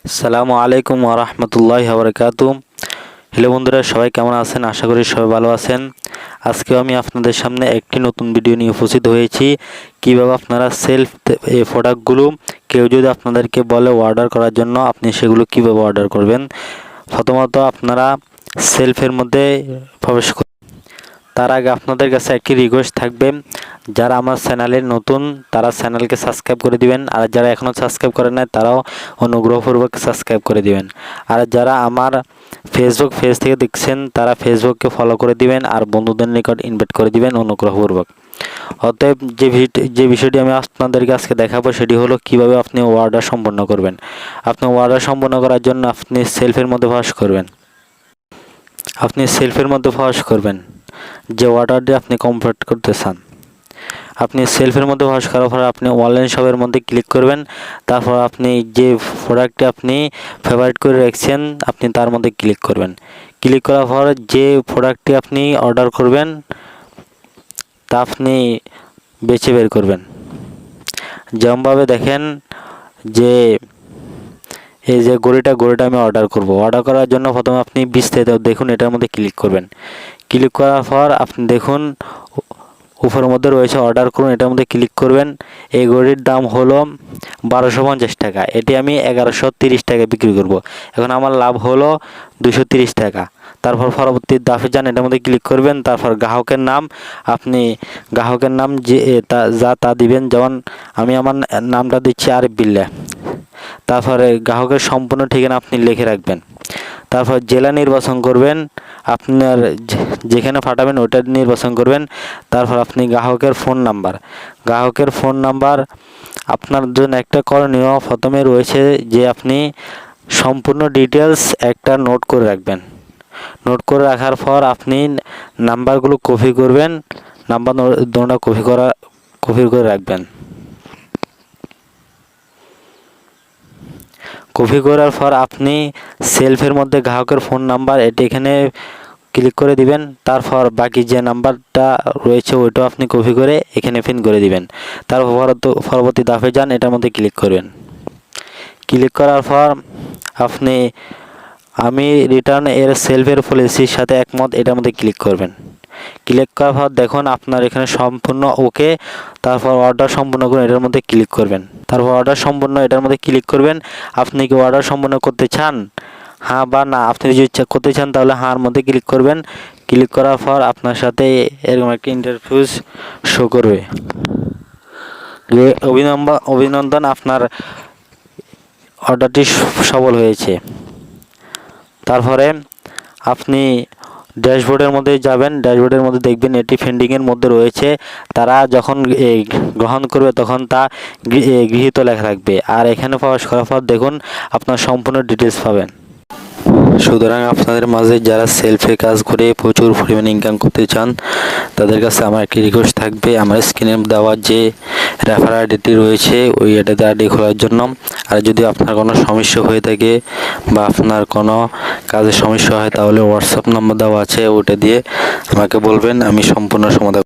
আসসালামু আলাইকুম ওয়া রাহমাতুল্লাহি ওয়া বারাকাতুহু। হ্যালো বন্ধুরা, সবাই কেমন আছেন? আশা করি সবাই ভালো আছেন। আজকেও আমি আপনাদের সামনে একটি নতুন ভিডিও নিয়ে উপস্থিত হয়েছি। কিভাবে আপনারা সেলফ এই প্রোডাক্টগুলো কেউ যদি আপনাদেরকে বলে অর্ডার করার জন্য, আপনি সেগুলো কিভাবে অর্ডার করবেন। প্রথমত আপনারা সেলফের মধ্যে প্রবেশ করুন। তার আগে আপনাদের কাছে একটি রিকোয়েস্ট থাকবে, যারা আমার চ্যানেলে নতুন তারা চ্যানেলকে সাবস্ক্রাইব করে দিবেন, আর যারা এখনও সাবস্ক্রাইব করে নাই তারাও অনুগ্রহপূর্বক সাবস্ক্রাইব করে দিবেন। আর যারা আমার ফেসবুক পেজ থেকে দেখছেন তারা ফেসবুককে ফলো করে দিবেন, আর বন্ধুদের নিকট ইনভাইট করে দিবেন অনুগ্রহপূর্বক। অতএব যে বিষয়টি আমি আপনাদেরকে আজকে দেখাবো সেটি হলো কিভাবে আপনি অর্ডার সম্পন্ন করবেন। আপনি অর্ডার সম্পন্ন করার জন্য আপনি সেলফের মধ্যে প্রবেশ করবেন। যে অর্ডারটি আপনি কমপ্লিট করতে চান, আপনি সেলফের মধ্যে প্রবেশ করার পর আপনি অনলাইন শপের মধ্যে ক্লিক করবেন। তারপর আপনি যে প্রোডাক্টটি আপনি ফেভারিট করে রাখছেন আপনি তার মধ্যে ক্লিক করবেন। ক্লিক করার পর যে প্রোডাক্টটি আপনি অর্ডার করবেন তা আপনি বেছে বের করবেন। যেমনভাবে দেখেন যে এই যে ঘড়িটা আমি অর্ডার করব। অর্ডার করার জন্য প্রথমে আপনি বিস্তারিত দেখুন, এটার মধ্যে ক্লিক করবেন। ক্লিক করার পর আপনি দেখুন উপরের মধ্যে রয়েছে অর্ডার করুন, এটার মধ্যে ক্লিক করবেন। এই ঘড়ির দাম হলো 1250 টাকা। এটি আমি 1130 টাকায় বিক্রি করব। এখন আমার লাভ হলো 230 টাকা। তারপর পরবর্তী ধাপে যান, এটার মধ্যে ক্লিক করবেন। তারপর গ্রাহকের নাম, আপনি গ্রাহকের নাম যে তা দিবেন। যেমন আমি আমার নামটা দিচ্ছি আরিফ বিল্লাহ। তারপরে গ্রাহকের সম্পূর্ণ ঠিকানা আপনি লিখে রাখবেন। তারপর জেলা নির্বাচন করবেন, আপনার যেখানে পাঠাবেন ওটা নির্বাচন করবেন। তারপর আপনি গ্রাহকের ফোন নাম্বার আপনার জন্য একটা করণীয় প্রথমে রয়েছে যে আপনি সম্পূর্ণ ডিটেলস একটা নোট করে রাখবেন। নোট করে রাখার পর আপনি নাম্বারগুলো কপি করবেন, নাম্বার দুটো কপি করে রাখবেন। কপি করার পর আপনি সেলফের মধ্যে গ্রাহকের ফোন নাম্বার এটি এখানে ক্লিক করে দিবেন। তারপর বাকি যে নাম্বারটা রয়েছে ওইটাও আপনি কপি করে এখানে পিন করে দিবেন। তারপর পরবর্তী ধাপে যান, এটার মধ্যে ক্লিক করবেন। ক্লিক করার পর আপনি আমি রিটার্ন এর সেলফের পলিসির সাথে একমত, এটার মধ্যে ক্লিক করবেন। ক্লিক করার পর দেখুন আপনার এখানে সম্পূর্ণ ওকে। তারপর অর্ডার সম্পূর্ণ করুন, এটার মধ্যে ক্লিক করবেন। তারপর অর্ডার সম্পূর্ণ এটার মধ্যে ক্লিক করবেন। আপনি কি অর্ডার সম্পূর্ণ করতে চান, হ্যাঁ বা না? আপনি যদি করতে চান তাহলে হাঁর মধ্যে ক্লিক করবেন। ক্লিক করার পর আপনার সাথে এরকম একটা ইন্টারফেস শো করবে। অভিনন্দন, আপনার অর্ডারটি সফল হয়েছে। তারপরে আপনি ড্যাশবোর্ডের মধ্যে যাবেন। ড্যাশবোর্ডের মধ্যে দেখবেন এটি পেন্ডিংয়ের মধ্যে রয়েছে। তারা যখন গ্রহণ করবে তখন তা গৃহীত লেখা থাকবে। আর এখানে প্রবেশ করার পর দেখুন আপনার সম্পূর্ণ ডিটেলস পাবেন। সুতরাং আপনাদের মাঝে যারা সেলফে কাজ করে প্রচুর পরিমাণে ইনকাম করতে চান তাদের কাছে আমার একটি রিকোয়েস্ট থাকবে, আমার স্ক্রিনে দেওয়া যে রেফারেল আইডিটি রয়েছে ওই এটাতে আইডি খোলার জন্য। আর যদি আপনার কোনো সমস্যা হয়ে থাকে বা আপনার কোনো কাজে সমস্যা হয় তাহলে হোয়াটসঅ্যাপ নাম্বার দেওয়া আছে, ওটা দিয়ে আমাকে বলবেন, আমি সম্পূর্ণ সমাধান